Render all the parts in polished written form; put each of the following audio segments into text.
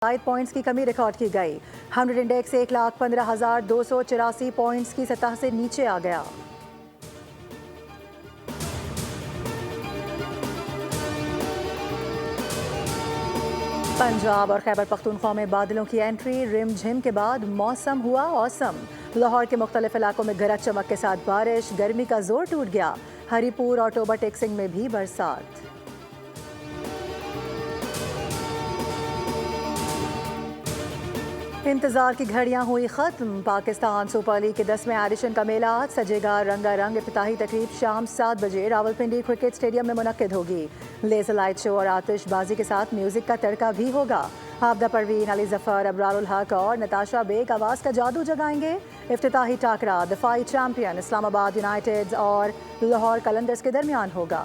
Points की कमी record की गई। 100 इंडेक्स 1,15,284 पॉइंट्स की सतह से नीचे आ गया। पंजाब और खैबर पख्तूनख्वा में बादलों की एंट्री, रिमझिम के बाद मौसम हुआ औसम। लाहौर के मुख्तलिफ इलाकों में गरज चमक के साथ बारिश, गर्मी का जोर टूट गया। हरीपुर और टोबा टेक्सिंग में भी बरसात। इंतजार की घड़ियां हुई खत्म। पाकिस्तान सुपर लीग के 10वें एडिशन का मेला आज सजेगा रंगारंग। इफ्तिताही तकरीब शाम 7 बजे रावलपिंडी क्रिकेट स्टेडियम में मुनक्किद होगी। लेजर लाइट शो और आतिशबाजी के साथ म्यूजिक का तड़का भी होगा। आबदा परवीन, अली जफर, अबरारुल हक और नताशा बेग आवाज का जादू जगाएंगे। इफ्तिताही टाकरा दफाई चैंपियन इस्लामाबाद यूनाइटेड और लाहौर कलंदर्स के दरमियान होगा।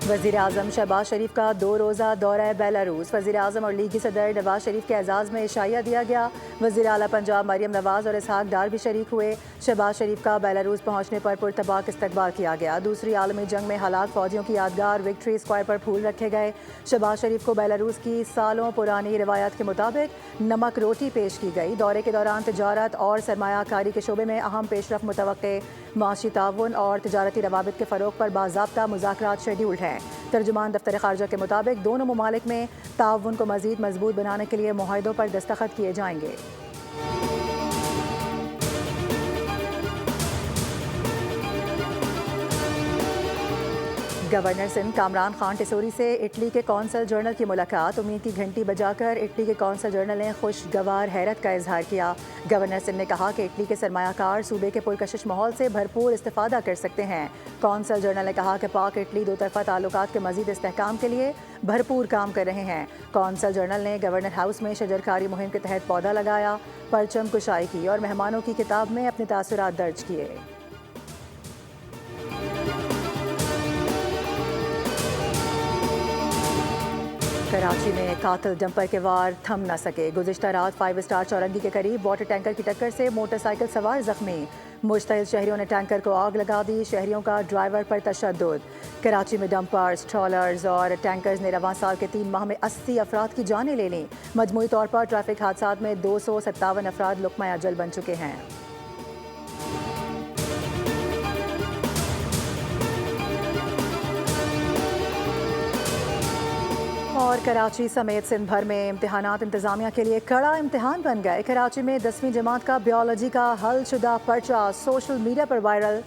वज़ीर-ए-आज़म शहबाज शरीफ का 2 रोज़ा दौरा बेलारूस। वज़ीर-ए-आज़म और लीगी सदर नवाज शरीफ के एजाज़ में इशाइया दिया गया। वज़ीर आला पंजाब मरियम नवाज और इसहाक डार भी शरीक हुए। शहबाज शरीफ का बेलारूस पहुंचने पर पुरतबाक इस्तकबाल किया गया। दूसरी आलमी जंग में हलाक फौजियों की यादगार विक्ट्री स्क्वायर पर फूल रखे गए। शहबाज शरीफ को बेलारूस की सालों पुरानी रिवायत के मुताबिक नमक रोटी पेश की गई। दौरे के दौरान तिजारत और सरमायाकारी के शोबे में अहम पेशरफ मुतवक्के। माशी ताउन और तिजारती रवाबित के फ़रोग पर बाज़ाब्ता मुज़ाकरात शेड्यूल्ड हैं। तर्जुमान दफ्तर खारजा के मुताबिक दोनों ममालिक में ताउन को मज़ीद मजबूत बनाने के लिए मुआहदों पर दस्तखत किए जाएंगे। गवर्नर सिंध कामरान खान टिसोरी से इटली के कौंसल जनरल की मुलाकात। उम्मीद की घंटी बजाकर इटली के कौंसल जनरल ने खुशगवार हैरत का इजहार किया। गवर्नर सिंध ने कहा कि इटली के सरमायाकार सूबे के पुरकशिश माहौल से भरपूर इस्तेफादा कर सकते हैं। कौंसल जनरल ने कहा कि पाक इटली दो तरफा ताल्लुकात के मजीद इस्तेहकाम के लिए भरपूर काम कर रहे हैं। कौंसल जनरल ने गवर्नर हाउस में शजरकारी मुहिम के तहत पौधा लगाया, परचम कुशाई की और मेहमानों की किताब में अपने तासुरात दर्ज किए। कराची में कातिल डंपर के वार थम न सके। गुज़िश्ता रात 5 स्टार चौरंगी के करीब वाटर टैंकर की टक्कर से मोटरसाइकिल सवार जख्मी। मुश्तइल शहरियों ने टैंकर को आग लगा दी। शहरियों का ड्राइवर पर तशद्दुद। कराची में डंपर्स, ट्रॉलर्स और टैंकर्स ने रवां साल के 3 माह में 80 अफराद की जानें ले लीं। मजमूई तौर पर ट्रैफिक हादसात में 257 अफराद लुक़मा अजल बन चुके हैं। और कराची समेत सिंध भर में इम्तिहानात इंतजामिया के लिए कड़ा इम्तिहान बन गए। कराची में 10वीं जमात का बायोलॉजी का हल शुदा पर्चा सोशल मीडिया पर वायरल।